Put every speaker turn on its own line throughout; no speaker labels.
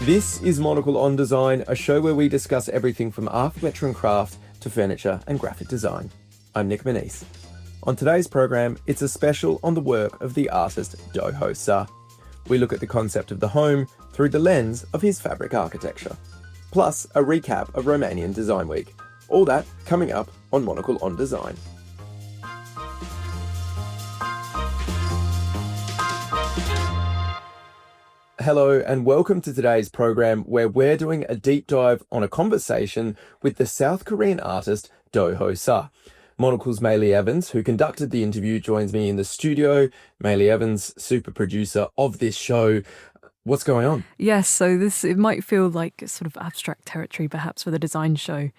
This is Monocle on Design, a show where we discuss everything from architecture and craft to furniture and graphic design. I'm Nick Manise. On today's program, it's a special on the work of the artist Do Ho Suh. We look at the concept of the home through the lens of his fabric architecture. Plus, a recap of Romanian Design Week. All that coming up on Monocle on Design. Hello and welcome to today's program where we're doing a deep dive on a conversation with the South Korean artist Do Ho Suh. Monocle's Maylee Evans, who conducted the interview, joins me in the studio. Maylee Evans, super producer of this show. What's going on?
Yes, so it might feel like sort of abstract territory perhaps for the design show.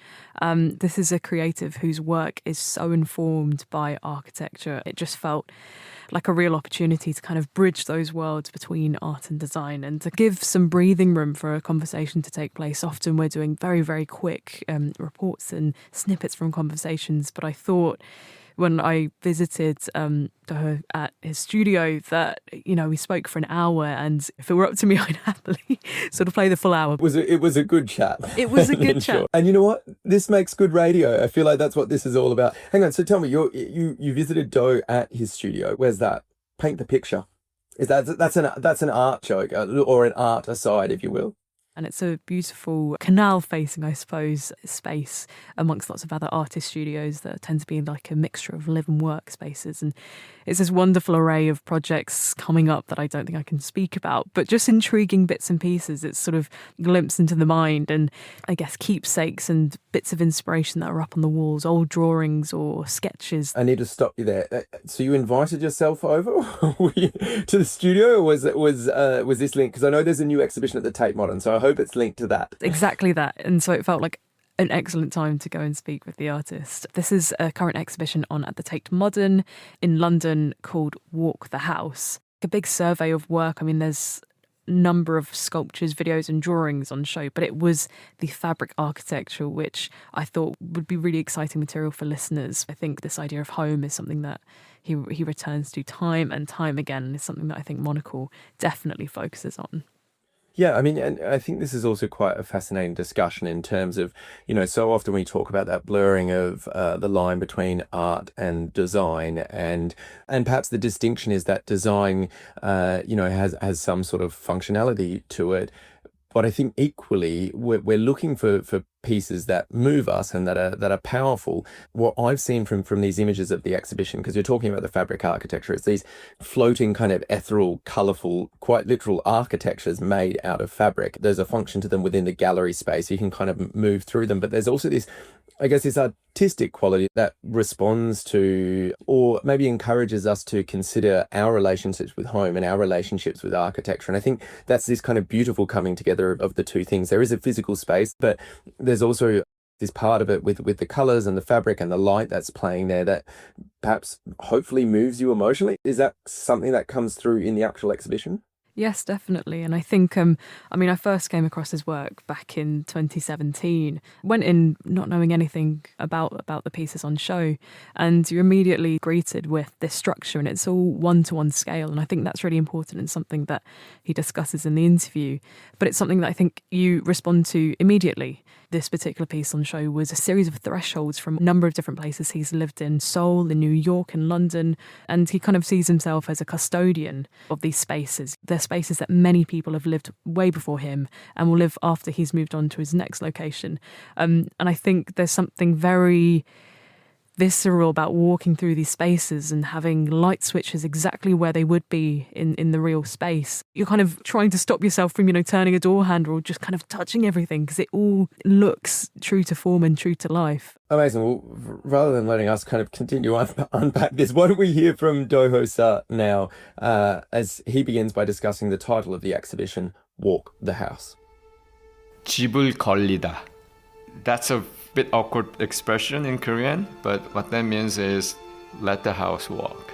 This is a creative whose work is so informed by architecture. It just felt like a real opportunity to kind of bridge those worlds between art and design and to give some breathing room for a conversation to take place. Often we're doing very, very quick reports and snippets from conversations, but I thought when I visited Doho at his studio that, you know, we spoke for an hour, and if it were up to me, I'd happily sort of play the full hour.
It was a good chat.
It was a good chat.
Sure. And you know what? This makes good radio. I feel like that's what this is all about. Hang on. So tell me, you visited Do at his studio. Where's that? Paint the picture. That's an art show or an art aside, if you will?
And it's a beautiful canal-facing, I suppose, space amongst lots of other artist studios that tend to be like a mixture of live and work spaces. And it's this wonderful array of projects coming up that I don't think I can speak about, but just intriguing bits and pieces. It's sort of a glimpse into the mind and, I guess, keepsakes and bits of inspiration that are up on the walls, old drawings or sketches.
I need to stop you there. So you invited yourself over to the studio, or was this linked? Because I know there's a new exhibition at the Tate Modern, so I hope it's linked to that.
Exactly that. And so it felt like an excellent time to go and speak with the artist. This is a current exhibition on at the Tate Modern in London called Walk the House. A big survey of work. I mean, there's a number of sculptures, videos and drawings on show, but it was the fabric architecture, which I thought would be really exciting material for listeners. I think this idea of home is something that he returns to time and time again, and is something that I think Monocle definitely focuses on.
Yeah, I mean, and I think this is also quite a fascinating discussion in terms of, you know, so often we talk about that blurring of the line between art and design, and perhaps the distinction is that design, has some sort of functionality to it. But I think equally we're looking for pieces that move us and that are powerful. What I've seen from these images of the exhibition, because you're talking about the fabric architecture, it's these floating kind of ethereal, colourful, quite literal architectures made out of fabric. There's a function to them within the gallery space. You can kind of move through them, but there's also this, I guess, this artistic quality that responds to, or maybe encourages us to consider our relationships with home and our relationships with architecture. And I think that's this kind of beautiful coming together of the two things. There is a physical space, but there's also this part of it with the colours and the fabric and the light that's playing there that perhaps hopefully moves you emotionally. Is that something that comes through in the actual exhibition?
Yes, definitely. And I think, I first came across his work back in 2017, went in not knowing anything about the pieces on show, and you're immediately greeted with this structure, and it's all one-to-one scale. And I think that's really important and something that he discusses in the interview, but it's something that I think you respond to immediately. This particular piece on show was a series of thresholds from a number of different places. He's lived in Seoul, in New York, and London, and he kind of sees himself as a custodian of these spaces. They're spaces that many people have lived way before him and will live after he's moved on to his next location. And I think there's something very visceral about walking through these spaces and having light switches exactly where they would be in the real space. You're kind of trying to stop yourself from, turning a door handle or just kind of touching everything because it all looks true to form and true to life.
Amazing. Well, rather than letting us kind of continue unpack this, why don't we hear from Do Ho Suh now as he begins by discussing the title of the exhibition, Walk the House.
집을 걸리다. That's a bit awkward expression in Korean, but what that means is let the house walk.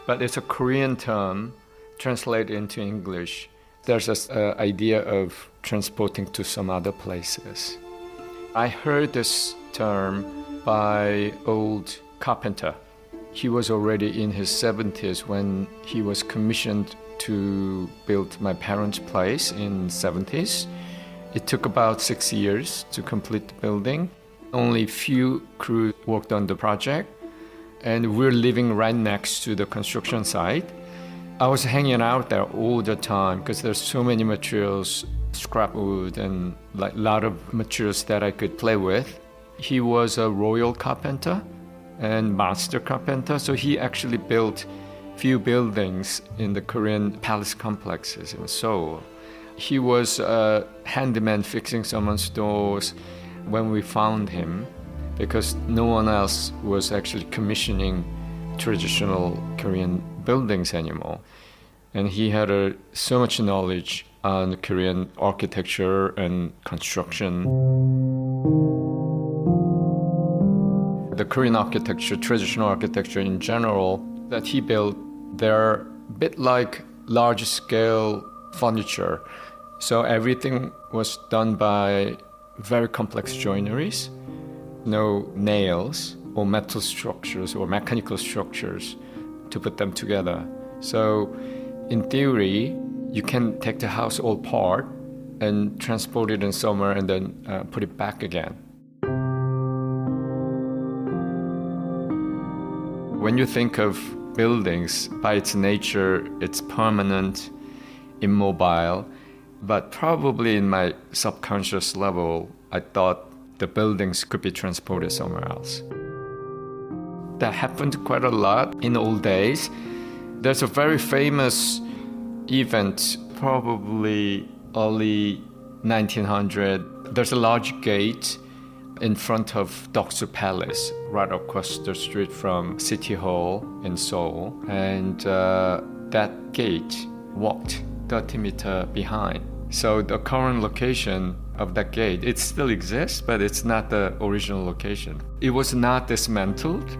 But it's a Korean term translated into English. There's this idea of transporting to some other places. I heard this term by old carpenter. He was already in his 70s when he was commissioned to build my parents' place in 70s. It took about 6 years to complete the building. Only few crew worked on the project, and we're living right next to the construction site. I was hanging out there all the time because there's so many materials, scrap wood and like a lot of materials that I could play with. He was a royal carpenter and master carpenter, so he actually built few buildings in the Korean palace complexes in Seoul. He was a handyman fixing someone's doors when we found him, because no one else was actually commissioning traditional Korean buildings anymore. And he had so much knowledge on Korean architecture and construction. The Korean architecture, traditional architecture in general, that he built, they're a bit like large-scale furniture. So everything was done by very complex joineries, no nails or metal structures or mechanical structures to put them together. So in theory, you can take the house all apart and transport it in somewhere and then put it back again. When you think of buildings, by its nature, it's permanent, immobile, but probably in my subconscious level, I thought the buildings could be transported somewhere else. That happened quite a lot in the old days. There's a very famous event, probably early 1900. There's a large gate in front of Do Ho Suh Palace, right across the street from City Hall in Seoul. And that gate walked 30 meters behind. So the current location of that gate, it still exists, but it's not the original location. It was not dismantled.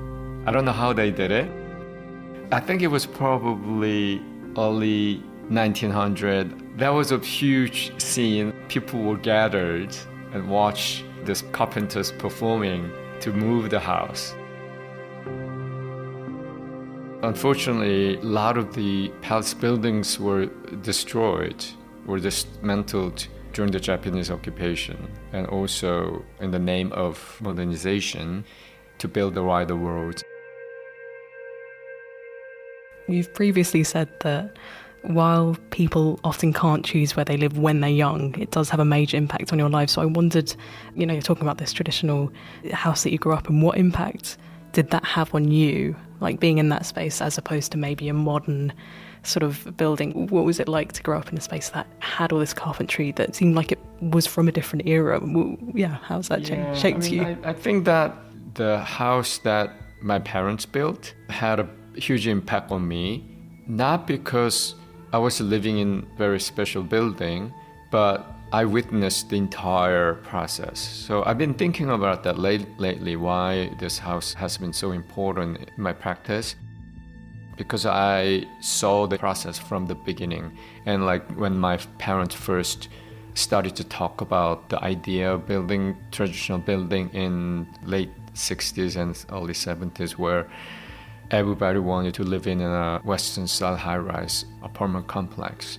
I don't know how they did it. I think it was probably early 1900. That was a huge scene. People were gathered and watched these carpenters performing to move the house. Unfortunately, a lot of the palace buildings were destroyed, were dismantled during the Japanese occupation, and also in the name of modernization to build a wider world.
You've previously said that while people often can't choose where they live when they're young, it does have a major impact on your life. So I wondered, you're talking about this traditional house that you grew up in, what impact did that have on you, like being in that space as opposed to maybe a modern sort of building? What was it like to grow up in a space that had all this carpentry that seemed like it was from a different era? How's that shaped you?
I think that the house that my parents built had a huge impact on me, not because I was living in a very special building, but I witnessed the entire process. So I've been thinking about that lately, why this house has been so important in my practice. Because I saw the process from the beginning. And like when my parents first started to talk about the idea of building traditional building in late 60s and early 70s, where everybody wanted to live in a Western-style high-rise apartment complex.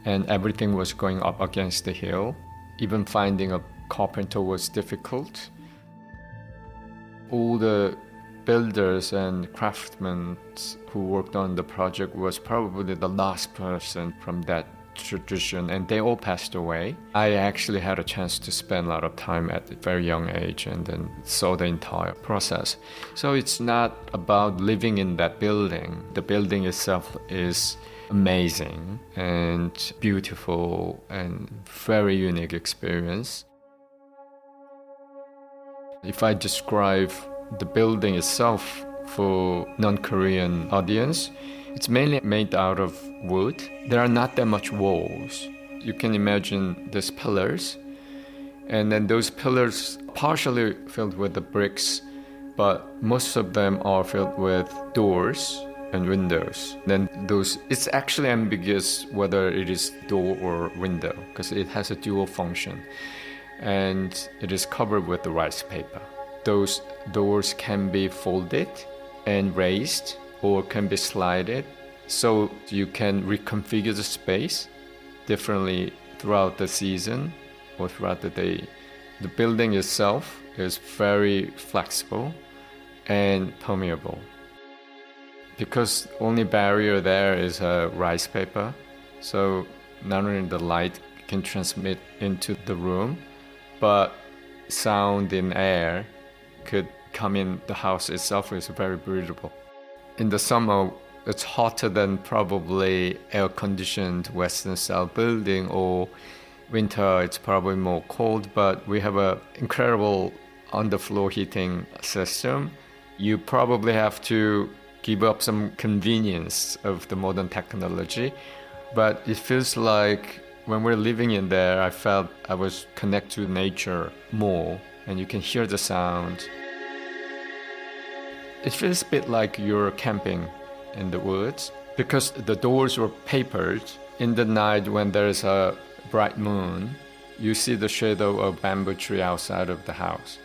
And everything was going up against the hill. Even finding a carpenter was difficult. All the builders and craftsmen who worked on the project was probably the last person from that tradition, and they all passed away. I actually had a chance to spend a lot of time at a very young age and then saw the entire process. So it's not about living in that building. The building itself is amazing and beautiful and very unique experience. If I describe the building itself for non-Korean audience, it's mainly made out of wood. There are not that much walls. You can imagine these pillars, and then those pillars partially filled with the bricks, but most of them are filled with doors and windows. Then it's actually ambiguous whether it is door or window, because it has a dual function, and it is covered with the rice paper. Those doors can be folded and raised or can be slided, so you can reconfigure the space differently throughout the season or throughout the day. The building itself is very flexible and permeable. Because only barrier there is rice paper, so not only the light can transmit into the room, but sound in air could come in. The house itself is very breathable. In the summer, it's hotter than probably air-conditioned Western-style building, or winter it's probably more cold, but we have an incredible underfloor heating system. You probably have to give up some convenience of the modern technology, but it feels like when we're living in there, I felt I was connected to nature more, and you can hear the sound. It feels a bit like you're camping in the woods, because the doors were papered. In the night when there's a bright moon, you see the shadow of a bamboo tree outside of the house,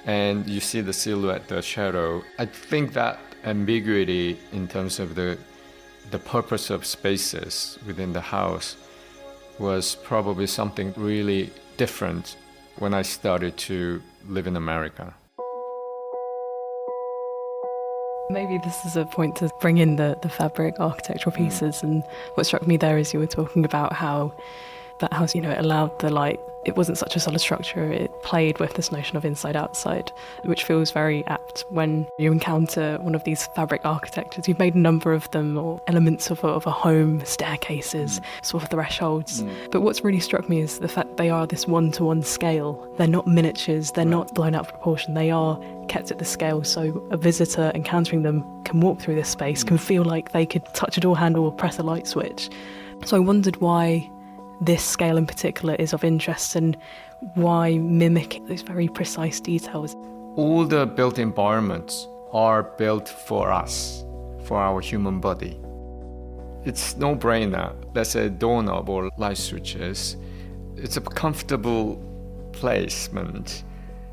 and you see the silhouette, the shadow. I think that ambiguity in terms of the purpose of spaces within the house was probably something really different when I started to live in America.
Maybe this is a point to bring in the fabric architectural pieces. And what struck me there is you were talking about how that house, it allowed the light. It wasn't such a solid structure. It played with this notion of inside-outside, which feels very apt when you encounter one of these fabric architectures. You've made a number of them, or elements of a home, staircases, sort of thresholds. But what's really struck me is the fact they are this one-to-one scale. They're not miniatures. They're not blown out of proportion. They are kept at the scale, so a visitor encountering them can walk through this space, can feel like they could touch a door handle or press a light switch. So I wondered why this scale in particular is of interest, and why mimic those very precise details.
All the built environments are built for us, for our human body. It's no-brainer. Let's say doorknob or light switches. It's a comfortable placement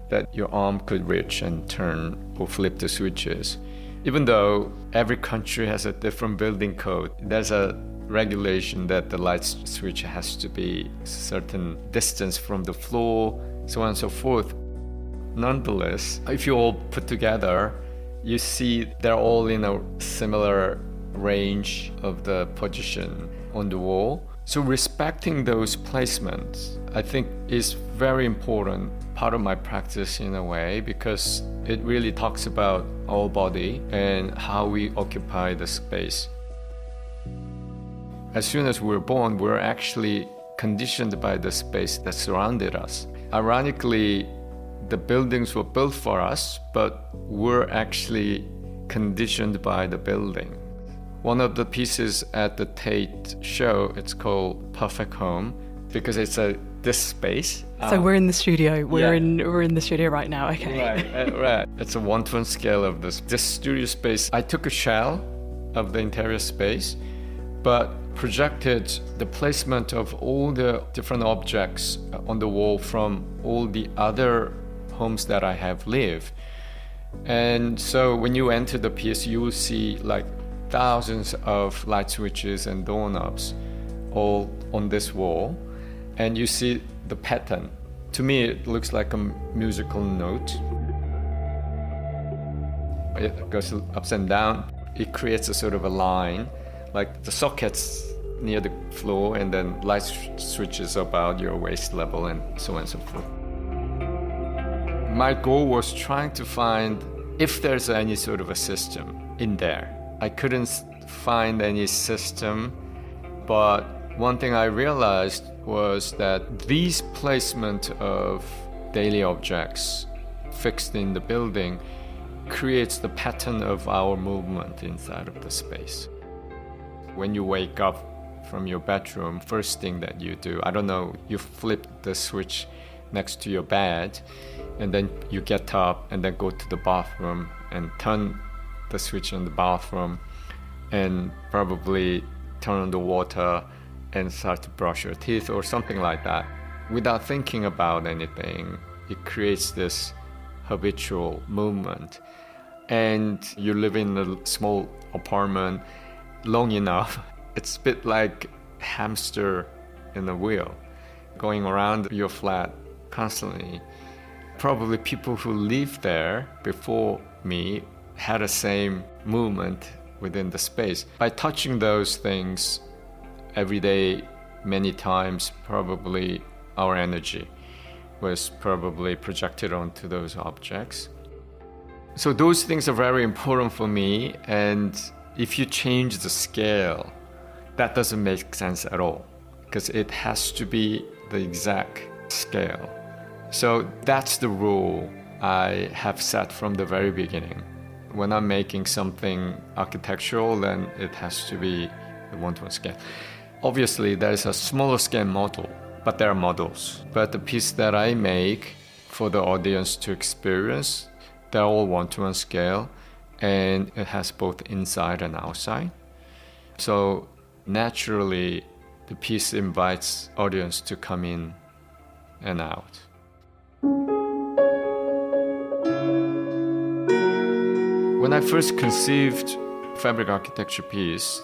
that your arm could reach and turn or flip the switches. Even though every country has a different building code, there's a regulation that the light switch has to be a certain distance from the floor, so on and so forth. Nonetheless, if you all put together, you see they're all in a similar range of the position on the wall. So respecting those placements, I think, is very important part of my practice in a way, because it really talks about our body and how we occupy the space. As soon as we're born, we're actually conditioned by the space that surrounded us. Ironically, the buildings were built for us, but we're actually conditioned by the building. One of the pieces at the Tate show, it's called Perfect Home, because it's this space.
So we're in the studio. We're in the studio right now. Okay.
Right. It's a 1-to-1 scale of this studio space. I took a shell of the interior space, but projected the placement of all the different objects on the wall from all the other homes that I have lived. And so when you enter the piece, you will see like thousands of light switches and doorknobs all on this wall, and you see the pattern. To me, it looks like a musical note. It goes ups and down. It creates a sort of a line, like the sockets near the floor, and then light switches about your waist level, and so on and so forth. My goal was trying to find if there's any sort of a system in there. I couldn't find any system, but one thing I realized was that these placement of daily objects fixed in the building creates the pattern of our movement inside of the space. When you wake up from your bedroom, first thing that you do, I don't know, you flip the switch next to your bed, and then you get up and then go to the bathroom and turn the switch in the bathroom, and probably turn on the water and start to brush your teeth or something like that. Without thinking about anything, it creates this habitual movement. And you live in a small apartment long enough, it's a bit like hamster in a wheel. going around your flat constantly. Probably people who lived there before me had the same movement within the space. By touching those things every day, many times, probably our energy was probably projected onto those objects. So those things are very important for me, and if you change the scale, that doesn't make sense at all, because it has to be the exact scale. So that's the rule I have set from the very beginning. When I'm making something architectural, then it has to be the one-to-one scale. Obviously, there's a smaller scale model, but there are models. But the piece that I make for the audience to experience, they're all one-to-one scale, and it has both inside and outside. So naturally, the piece invites audience to come in and out. When I first conceived fabric architecture piece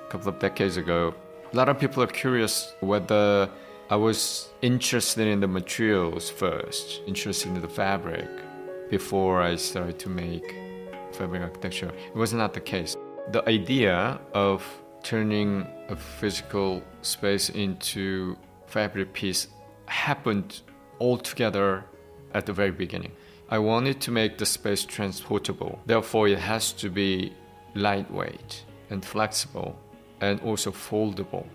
a couple of decades ago, a lot of people are curious whether I was interested in the materials first, interested in the fabric, before I started to make fabric architecture. It was not the case. The idea of turning a physical space into fabric piece happened all together at the very beginning. I wanted to make the space transportable. Therefore, it has to be lightweight and flexible and also foldable.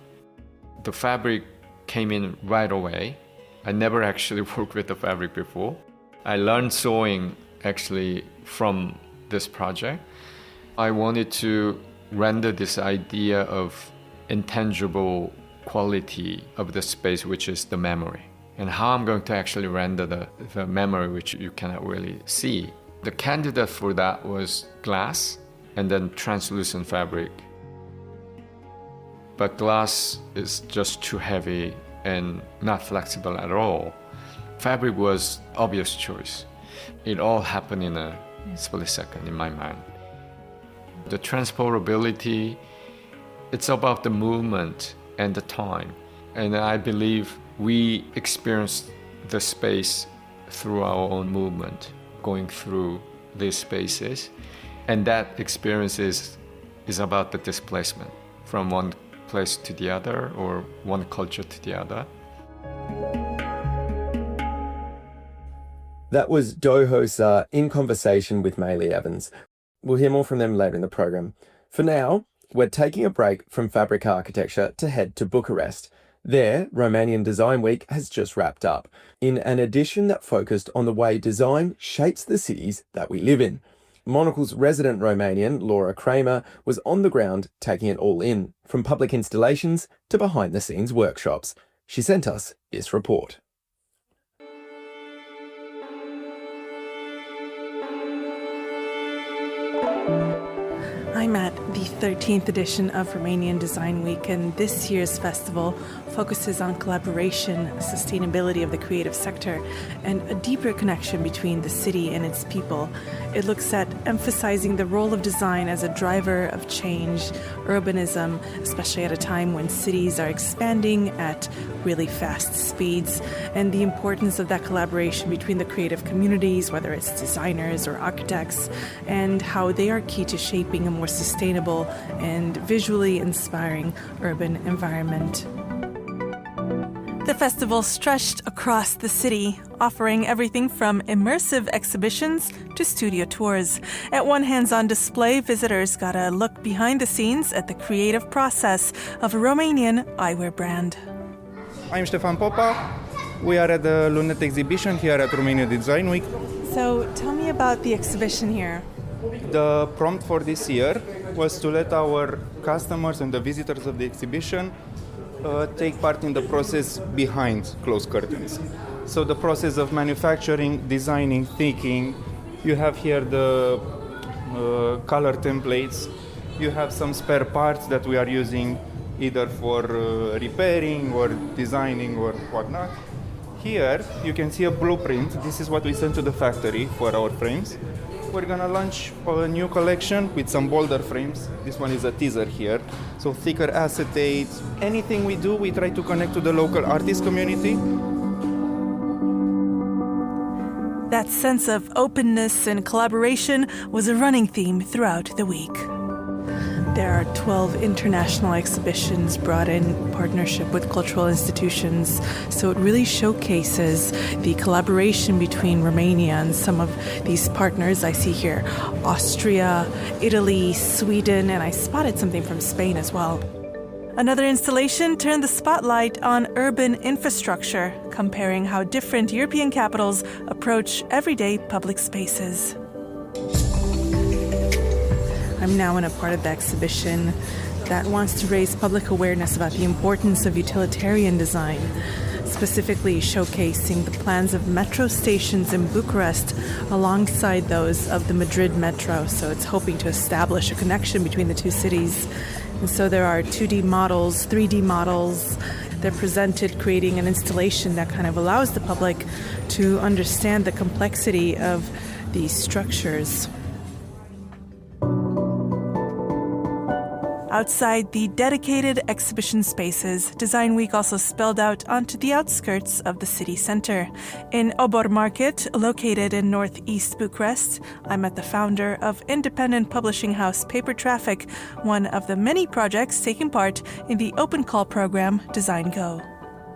The fabric came in right away. I never actually worked with the fabric before. I learned sewing actually from this project. I wanted to render this idea of intangible quality of the space, which is the memory, and how I'm going to actually render the memory, which you cannot really see. The candidate for that was glass and then translucent fabric. But glass is just too heavy and not flexible at all. Fabric was obvious choice. It all happened in a split second in my mind. The transportability, it's about the movement and the time. And I believe we experience the space through our own movement, going through these spaces. And that experience is about the displacement from one place to the other or one culture to the other.
That was Do Ho Suh in conversation with Maylee Evans. We'll hear more from them later in the program. For now, we're taking a break from fabric architecture to head to Bucharest. There, Romanian Design Week has just wrapped up, in an edition that focused on the way design shapes the cities that we live in. Monocle's resident Romanian, Laura Kramer, was on the ground taking it all in, from public installations to behind-the-scenes workshops. She sent us this report.
I'm at the 13th edition of Romanian Design Week, and this year's festival focuses on collaboration, sustainability of the creative sector, and a deeper connection between the city and its people. It looks at emphasizing the role of design as a driver of change, urbanism, especially at a time when cities are expanding at really fast speeds, and the importance of that collaboration between the creative communities, whether it's designers or architects, and how they are key to shaping a more sustainable and visually inspiring urban environment. The festival stretched across the city, offering everything from immersive exhibitions to studio tours. At one hands-on display, visitors got a look behind the scenes at the creative process of a Romanian eyewear brand.
I'm Stefan Popa. We are at the Lunette exhibition here at Romanian Design Week.
So tell me about the exhibition here.
The prompt for this year was to let our customers and the visitors of the exhibition take part in the process behind closed curtains. So the process of manufacturing, designing, thinking. You have here the color templates. You have some spare parts that we are using either for repairing or designing or whatnot. Here you can see a blueprint. This is what we sent to the factory for our frames. we're gonna launch a new collection with some bolder frames. This one is a teaser here. So thicker acetate. Anything we do, we try to connect to the local artist community.
That sense of openness and collaboration was a running theme throughout the week. There are 12 international exhibitions brought in partnership with cultural institutions, so it really showcases the collaboration between Romania and some of these partners I see here. Austria, Italy, Sweden, and I spotted something from Spain as well. Another installation turned the spotlight on urban infrastructure, comparing how different European capitals approach everyday public spaces. I'm now in a part of the exhibition that wants to raise public awareness about the importance of utilitarian design, specifically showcasing the plans of metro stations in Bucharest alongside those of the Madrid metro. So it's hoping to establish a connection between the two cities. And so there are 2D models, 3D models. They're presented, creating an installation that kind of allows the public to understand the complexity of these structures. Outside the dedicated exhibition spaces, Design Week also spilled out onto the outskirts of the city center. In Obor Market, located in northeast Bucharest, I met the founder of independent publishing house Paper Traffic, one of the many projects taking part in the open call program Design Go.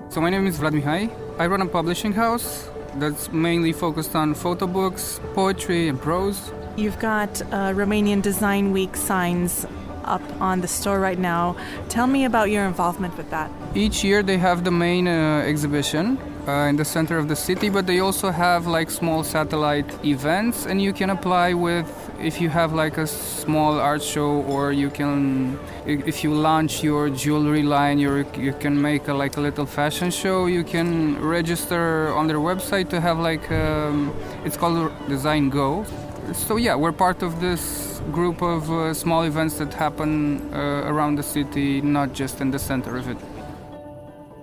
So my name is Vlad Mihai. I run a publishing house that's mainly focused on photo books, poetry, and prose.
You've got Romanian Design Week signs up on the store right now. Tell me about your involvement with that.
Each year they have the main exhibition in the center of the city, but they also have like small satellite events, and you can apply with if you have like a small art show, or you can, if you launch your jewelry line, you can make a little fashion show. You can register on their website to have it's called Design Go. So yeah, we're part of this group of small events that happen around the city, not just in the center of it.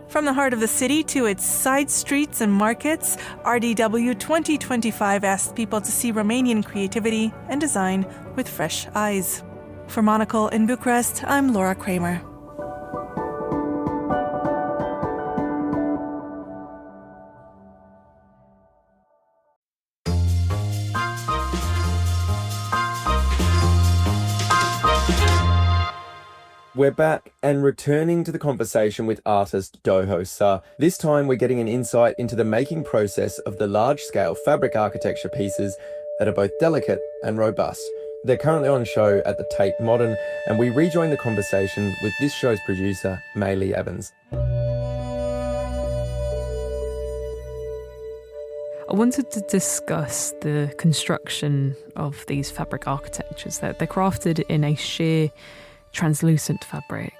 From the heart of the city to its side streets and markets, RDW 2025 asked people to see Romanian creativity and design with fresh eyes. For Monocle in Bucharest, I'm Laura Kramer.
We're back and returning to the conversation with artist Do Ho Suh. This time we're getting an insight into the making process of the large-scale fabric architecture pieces that are both delicate and robust. They're currently on show at the Tate Modern, and we rejoin the conversation with this show's producer, Maylee Evans.
I wanted to discuss the construction of these fabric architectures. They're crafted in a sheer translucent fabric,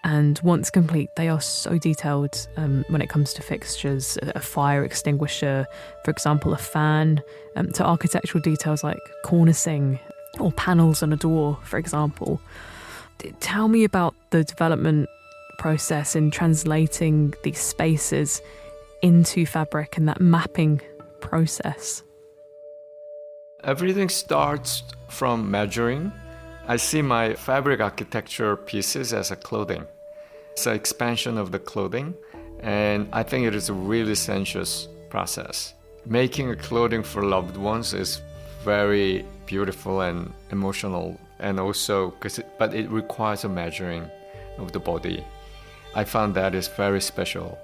and once complete they are so detailed when it comes to fixtures, a fire extinguisher, for example, a fan, to architectural details like cornicing or panels on a door, for example. Tell me about the development process in translating these spaces into fabric and that mapping process.
Everything starts from measuring. I see my fabric architecture pieces as a clothing. It's an expansion of the clothing, and I think it is a really sensuous process. Making a clothing for loved ones is very beautiful and emotional, and also but it requires a measuring of the body. I found that is very special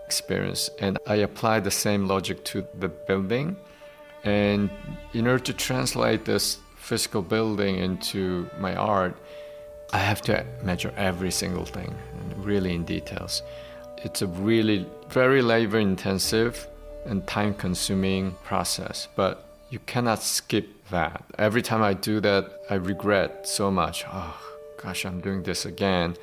experience, and I applied the same logic to the building. And in order to translate this physical building into my art, I have to measure every single thing, really in details. It's a really very labor-intensive and time-consuming process, but you cannot skip that. Every time I do that, I regret so much. Oh, gosh, I'm doing this again.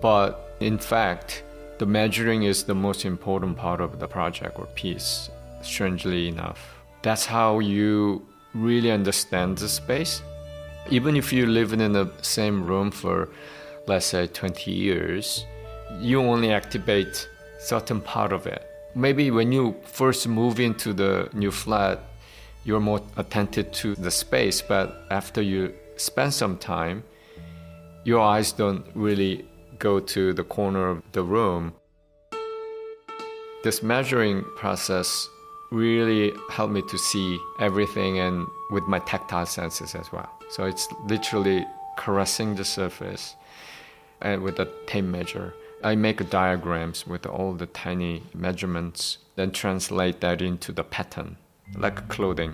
But in fact, the measuring is the most important part of the project or piece, strangely enough. That's how you really understand the space. Even if you live in the same room for, let's say, 20 years, you only activate certain part of it. Maybe when you first move into the new flat, you're more attentive to the space, but after you spend some time, your eyes don't really go to the corner of the room. This measuring process really helped me to see everything, and with my tactile senses as well. So it's literally caressing the surface and with a tape measure. I make diagrams with all the tiny measurements, then translate that into the pattern, like clothing.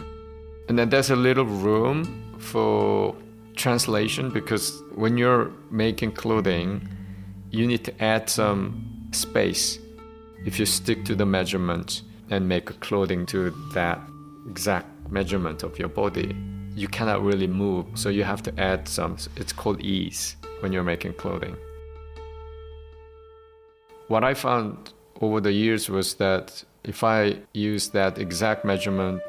And then there's a little room for translation, because when you're making clothing, you need to add some space. If you stick to the measurement and make a clothing to that exact measurement of your body, you cannot really move, so you have to add some. It's called ease when you're making clothing. What I found over the years was that if I use that exact measurement,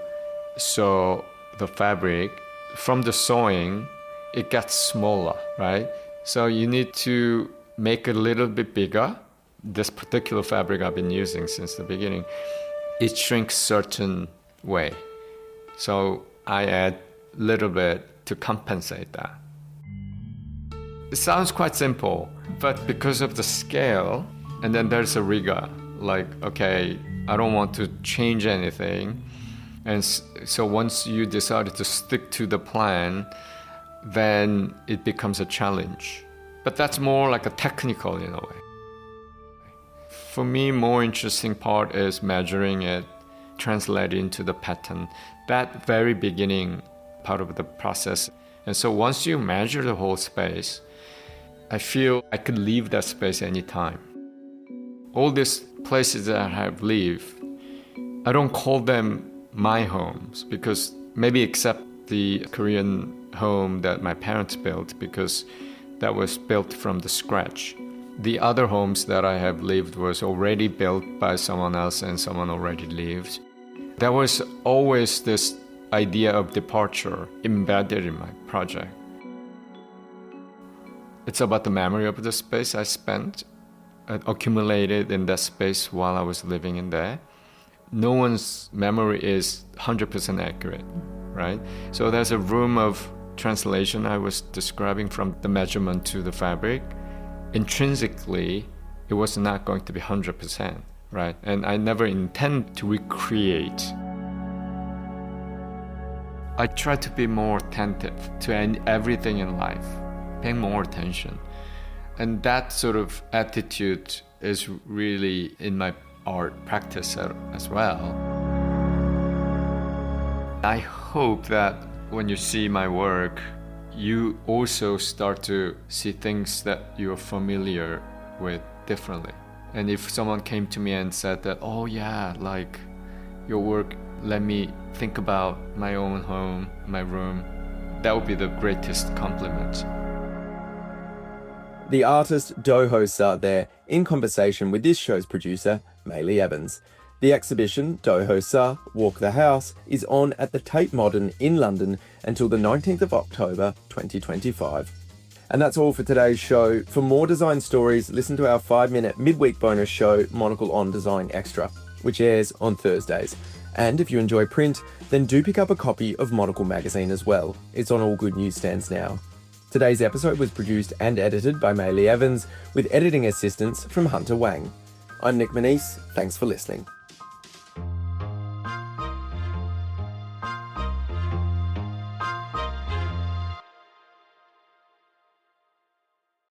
sew the fabric, from the sewing, it gets smaller, right? So you need to make it a little bit bigger. This particular fabric I've been using since the beginning, it shrinks certain way. So I add a little bit to compensate that. It sounds quite simple, but because of the scale, and then there's a rigor, like, okay, I don't want to change anything. And so once you decided to stick to the plan, then it becomes a challenge. But that's more like a technical in a way. For me, more interesting part is measuring it, translate it into the pattern, that very beginning part of the process. And so once you measure the whole space, I feel I could leave that space anytime. All these places that I have lived, I don't call them my homes, because maybe except the Korean home that my parents built, because that was built from the scratch. The other homes that I have lived was already built by someone else and someone already lived. There was always this idea of departure embedded in my project. It's about the memory of the space I spent, accumulated in that space while I was living in there. No one's memory is 100% accurate, right? So there's a room of translation I was describing, from the measurement to the fabric. Intrinsically, it was not going to be 100%, right? And I never intend to recreate. I try to be more attentive to everything in life, paying more attention. And that sort of attitude is really in my art practice as well. I hope that when you see my work, you also start to see things that you're familiar with differently. And if someone came to me and said that, oh yeah, like your work let me think about my own home, my room, that would be the greatest compliment.
The artist Do Ho Suh there, in conversation with this show's producer, Maylee Evans. The exhibition, Do Ho Suh, Walk the House, is on at the Tate Modern in London until the 19th of October 2025. And that's all for today's show. For more design stories, listen to our 5-minute midweek bonus show, Monocle on Design Extra, which airs on Thursdays. And if you enjoy print, then do pick up a copy of Monocle magazine as well. It's on all good newsstands now. Today's episode was produced and edited by Maylee Evans, with editing assistance from Hunter Wang. I'm Nick Manise. Thanks for listening.